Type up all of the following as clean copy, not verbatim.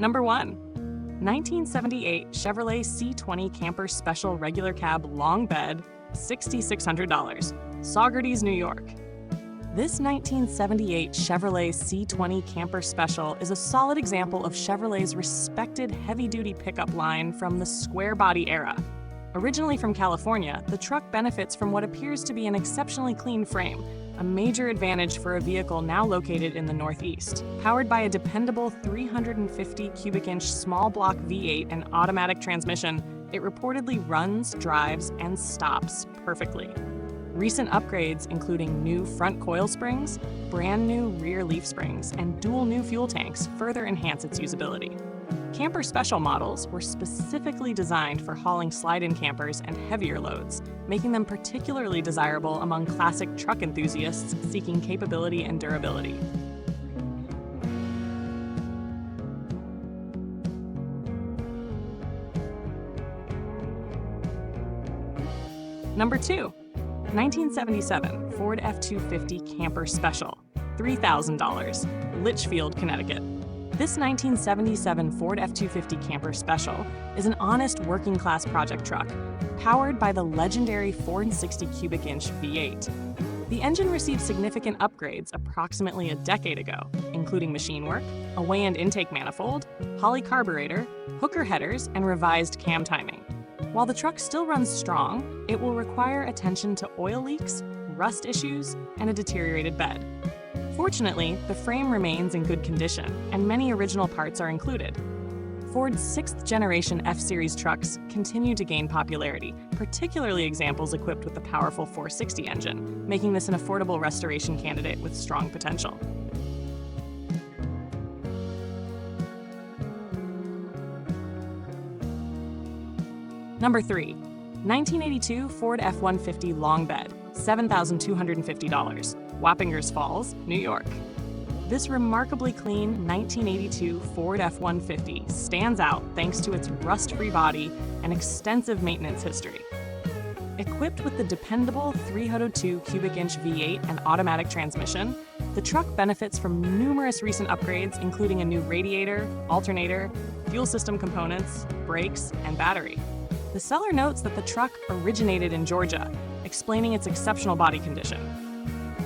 Number 1. 1978 Chevrolet C20 Camper Special Regular Cab Long Bed, $6,600, Saugerties, New York. This 1978 Chevrolet C20 Camper Special is a solid example of Chevrolet's respected heavy-duty pickup line from the square body era. Originally from California, the truck benefits from what appears to be an exceptionally clean frame, a major advantage for a vehicle now located in the Northeast. Powered by a dependable 350 cubic inch small block V8 and automatic transmission, it reportedly runs, drives, and stops perfectly. Recent upgrades, including new front coil springs, brand new rear leaf springs, and dual new fuel tanks, further enhance its usability. Camper Special models were specifically designed for hauling slide-in campers and heavier loads, making them particularly desirable among classic truck enthusiasts seeking capability and durability. Number 2. 1977 Ford F250 Camper Special, $3,000, Litchfield, Connecticut. This 1977 Ford F250 Camper Special is an honest working-class project truck, powered by the legendary 460 cubic inch V8. The engine received significant upgrades approximately a decade ago, including machine work, a weigh and intake manifold, Holley carburetor, hooker headers, and revised cam timing. While the truck still runs strong, it will require attention to oil leaks, rust issues, and a deteriorated bed. Fortunately, the frame remains in good condition, and many original parts are included. Ford's 6th generation F-Series trucks continue to gain popularity, particularly examples equipped with the powerful 460 engine, making this an affordable restoration candidate with strong potential. Number 3. 1982 Ford F150 Long Bed, $7,250, Wappingers Falls, New York. This remarkably clean 1982 Ford F-150 stands out thanks to its rust-free body and extensive maintenance history. Equipped with the dependable 302 cubic inch V8 and automatic transmission, the truck benefits from numerous recent upgrades, including a new radiator, alternator, fuel system components, brakes, and battery. The seller notes that the truck originated in Georgia, explaining its exceptional body condition.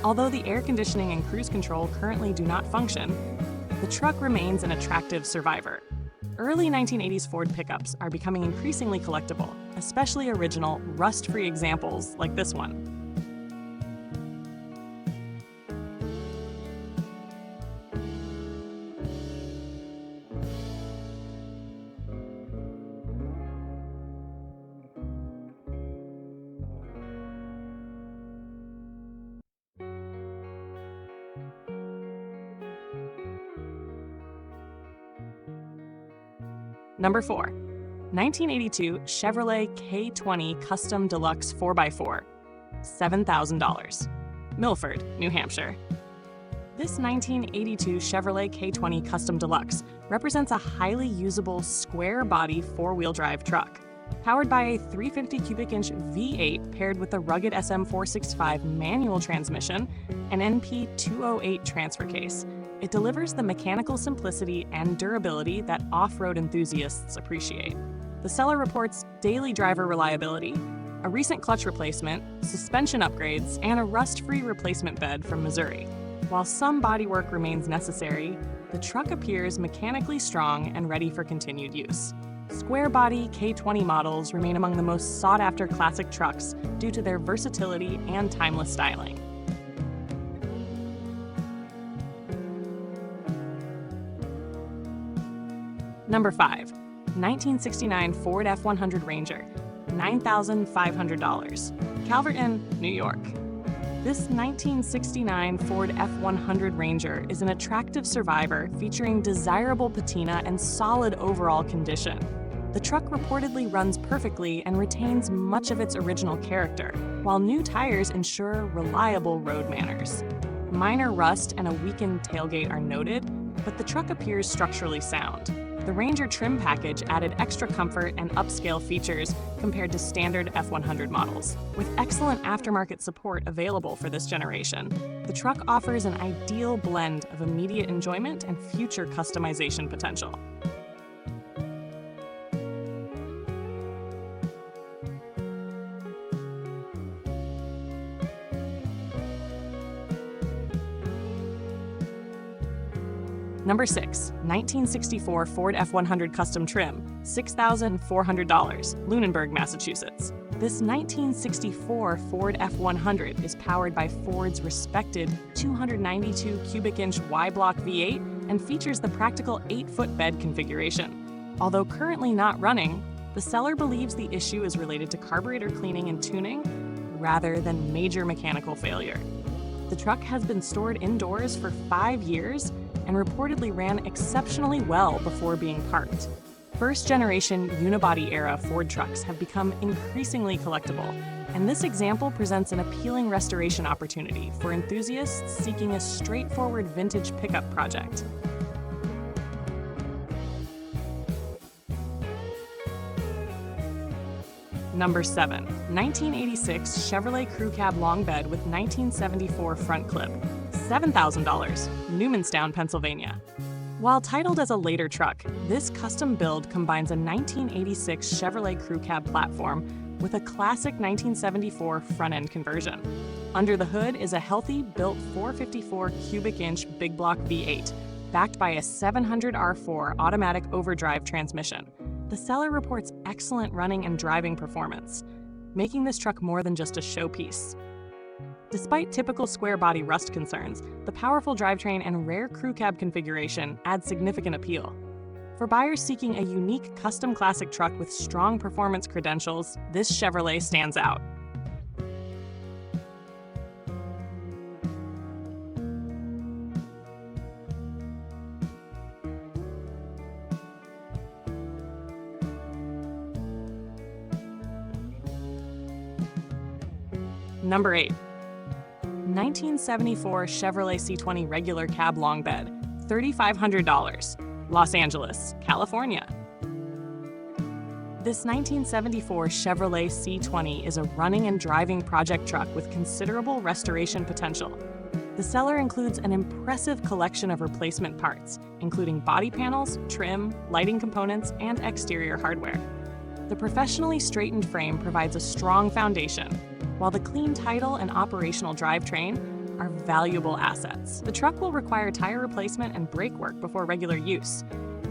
Although the air conditioning and cruise control currently do not function, the truck remains an attractive survivor. Early 1980s Ford pickups are becoming increasingly collectible, especially original, rust-free examples like this one. Number 4. 1982 Chevrolet K20 Custom Deluxe 4x4, $7,000, Milford, New Hampshire. This 1982 Chevrolet K20 Custom Deluxe represents a highly usable square-body four-wheel drive truck. Powered by a 350 cubic inch V8 paired with a rugged SM465 manual transmission and NP208 transfer case, it delivers the mechanical simplicity and durability that off-road enthusiasts appreciate. The seller reports daily driver reliability, a recent clutch replacement, suspension upgrades, and a rust-free replacement bed from Missouri. While some bodywork remains necessary, the truck appears mechanically strong and ready for continued use. Square-body K20 models remain among the most sought-after classic trucks due to their versatility and timeless styling. Number 5. 1969 Ford F100 Ranger, $9,500, Calverton, New York. This 1969 Ford F100 Ranger is an attractive survivor featuring desirable patina and solid overall condition. The truck reportedly runs perfectly and retains much of its original character, while new tires ensure reliable road manners. Minor rust and a weakened tailgate are noted, but the truck appears structurally sound. The Ranger trim package added extra comfort and upscale features compared to standard F100 models. With excellent aftermarket support available for this generation, the truck offers an ideal blend of immediate enjoyment and future customization potential. Number 6. 1964 Ford F100 Custom Trim, $6,400, Lunenburg, Massachusetts. This 1964 Ford F100 is powered by Ford's respected 292 cubic inch Y-block V8 and features the practical 8-foot bed configuration. Although currently not running, the seller believes the issue is related to carburetor cleaning and tuning rather than major mechanical failure. The truck has been stored indoors for 5 years and reportedly ran exceptionally well before being parked. First-generation unibody-era Ford trucks have become increasingly collectible, and this example presents an appealing restoration opportunity for enthusiasts seeking a straightforward vintage pickup project. Number 7. 1986 Chevrolet Crew Cab Long Bed with 1974 front clip, $7,000, Newmanstown, Pennsylvania. While titled as a later truck, this custom build combines a 1986 Chevrolet Crew Cab platform with a classic 1974 front-end conversion. Under the hood is a healthy, built 454 cubic inch big block V8, backed by a 700R4 automatic overdrive transmission. The seller reports excellent running and driving performance, making this truck more than just a showpiece. Despite typical square body rust concerns, the powerful drivetrain and rare crew cab configuration add significant appeal. For buyers seeking a unique custom classic truck with strong performance credentials, this Chevrolet stands out. Number 8. 1974 Chevrolet C20 regular cab long bed, $3,500, Los Angeles, California. This 1974 Chevrolet C20 is a running and driving project truck with considerable restoration potential. The seller includes an impressive collection of replacement parts, including body panels, trim, lighting components, and exterior hardware. The professionally straightened frame provides a strong foundation, while the clean title and operational drivetrain are valuable assets. The truck will require tire replacement and brake work before regular use,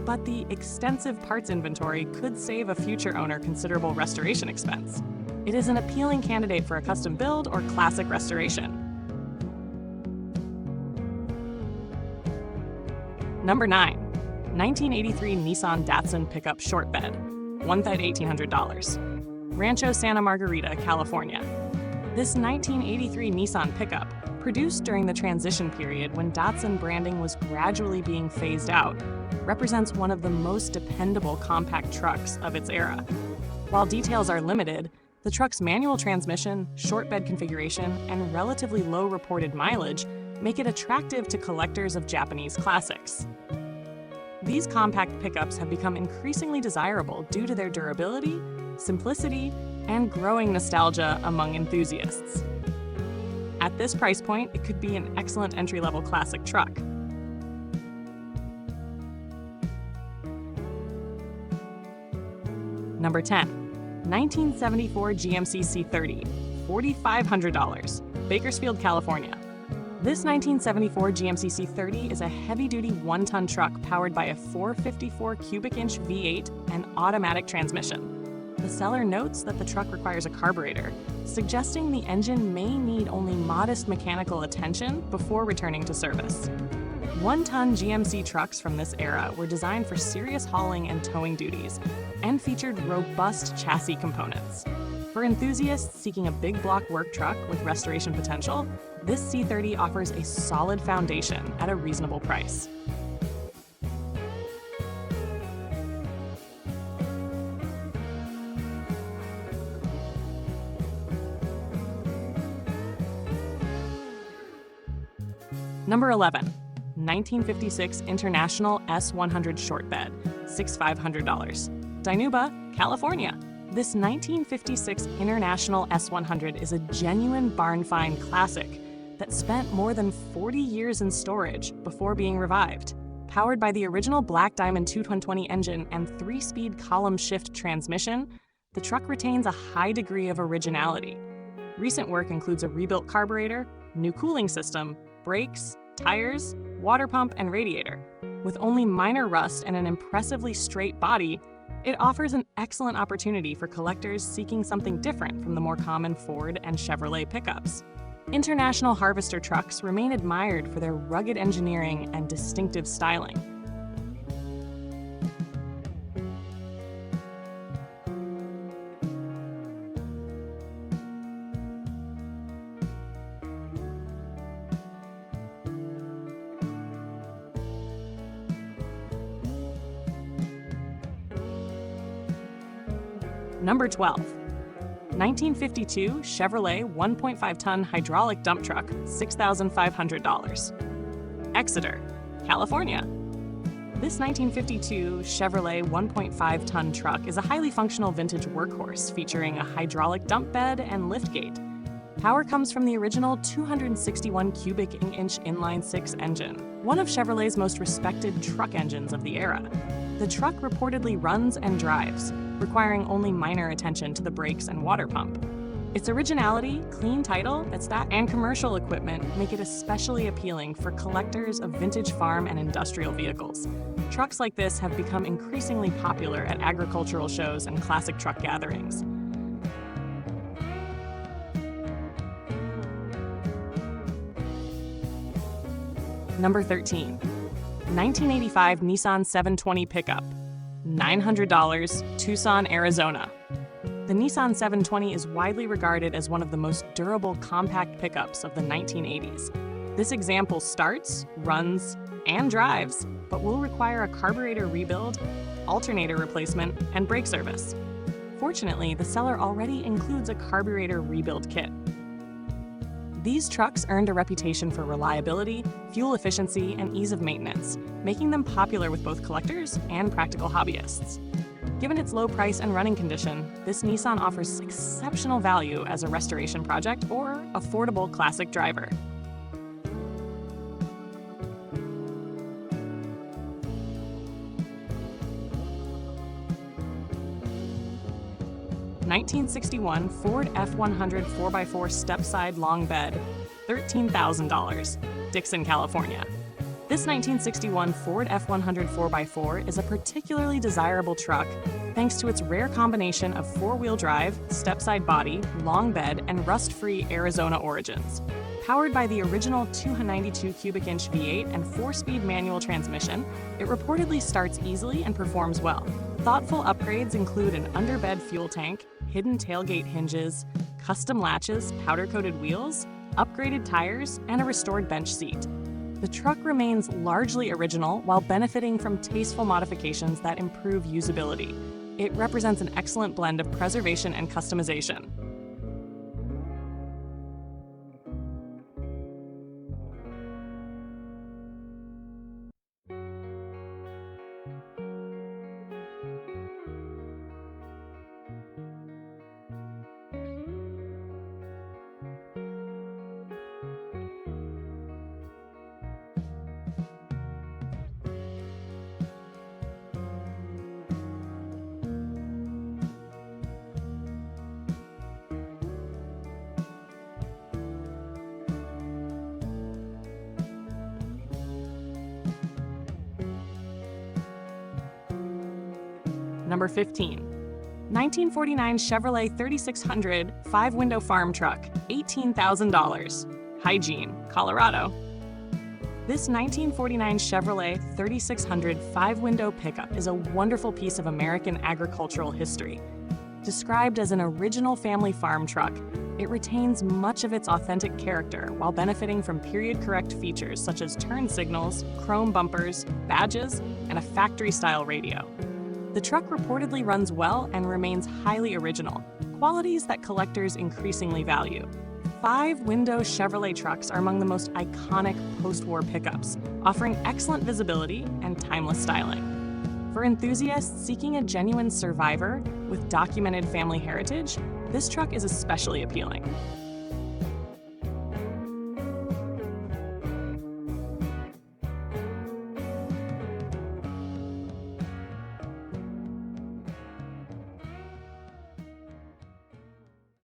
but the extensive parts inventory could save a future owner considerable restoration expense. It is an appealing candidate for a custom build or classic restoration. Number 9. 1983 Nissan Datsun pickup short bed, $1,800, Rancho Santa Margarita, California. This 1983 Nissan pickup, produced during the transition period when Datsun branding was gradually being phased out, represents one of the most dependable compact trucks of its era. While details are limited, the truck's manual transmission, short bed configuration, and relatively low reported mileage make it attractive to collectors of Japanese classics. These compact pickups have become increasingly desirable due to their durability, simplicity, and growing nostalgia among enthusiasts. At this price point, it could be an excellent entry-level classic truck. Number 10. 1974 GMC C30, $4,500, Bakersfield, California. This 1974 GMC C30 is a heavy-duty 1-ton truck powered by a 454 cubic inch V8 and automatic transmission. The seller notes that the truck requires a carburetor, suggesting the engine may need only modest mechanical attention before returning to service. 1-ton GMC trucks from this era were designed for serious hauling and towing duties and featured robust chassis components. For enthusiasts seeking a big block work truck with restoration potential, this C30 offers a solid foundation at a reasonable price. Number 11. 1956 International S100 short bed, $6,500, Dinuba, California. This 1956 International S100 is a genuine barn-find classic that spent more than 40 years in storage before being revived. Powered by the original Black Diamond 220 engine and 3-speed column shift transmission, the truck retains a high degree of originality. Recent work includes a rebuilt carburetor, new cooling system, brakes, tires, water pump, and radiator. With only minor rust and an impressively straight body, it offers an excellent opportunity for collectors seeking something different from the more common Ford and Chevrolet pickups. International Harvester trucks remain admired for their rugged engineering and distinctive styling. Number 12. 1952 Chevrolet 1.5-ton hydraulic dump truck, $6,500. Exeter, California. This 1952 Chevrolet 1.5-ton truck is a highly functional vintage workhorse featuring a hydraulic dump bed and liftgate. Power comes from the original 261 cubic inch inline-six engine, one of Chevrolet's most respected truck engines of the era. The truck reportedly runs and drives, requiring only minor attention to the brakes and water pump. Its originality, clean title, and commercial equipment make it especially appealing for collectors of vintage farm and industrial vehicles. Trucks like this have become increasingly popular at agricultural shows and classic truck gatherings. Number 13. 1985 Nissan 720 pickup, $900, Tucson, Arizona. The Nissan 720 is widely regarded as one of the most durable compact pickups of the 1980s. This example starts, runs, and drives, but will require a carburetor rebuild, alternator replacement, and brake service. Fortunately, the seller already includes a carburetor rebuild kit. These trucks earned a reputation for reliability, fuel efficiency, and ease of maintenance, making them popular with both collectors and practical hobbyists. Given its low price and running condition, this Nissan offers exceptional value as a restoration project or affordable classic driver. $1961 Ford F100 4x4 step-side long bed, $13,000, Dixon, California. This 1961 Ford F100 4x4 is a particularly desirable truck thanks to its rare combination of four-wheel drive, step-side body, long bed, and rust-free Arizona origins. Powered by the original 292 cubic inch V8 and 4-speed manual transmission, it reportedly starts easily and performs well. Thoughtful upgrades include an underbed fuel tank, hidden tailgate hinges, custom latches, powder-coated wheels, upgraded tires, and a restored bench seat. The truck remains largely original while benefiting from tasteful modifications that improve usability. It represents an excellent blend of preservation and customization. Number 15. 1949 Chevrolet 3600 5-window farm truck, $18,000, Hygiene, Colorado. This 1949 Chevrolet 3600 5-window pickup is a wonderful piece of American agricultural history. Described as an original family farm truck, it retains much of its authentic character while benefiting from period-correct features such as turn signals, chrome bumpers, badges, and a factory-style radio. The truck reportedly runs well and remains highly original, qualities that collectors increasingly value. 5-window Chevrolet trucks are among the most iconic post-war pickups, offering excellent visibility and timeless styling. For enthusiasts seeking a genuine survivor with documented family heritage, this truck is especially appealing.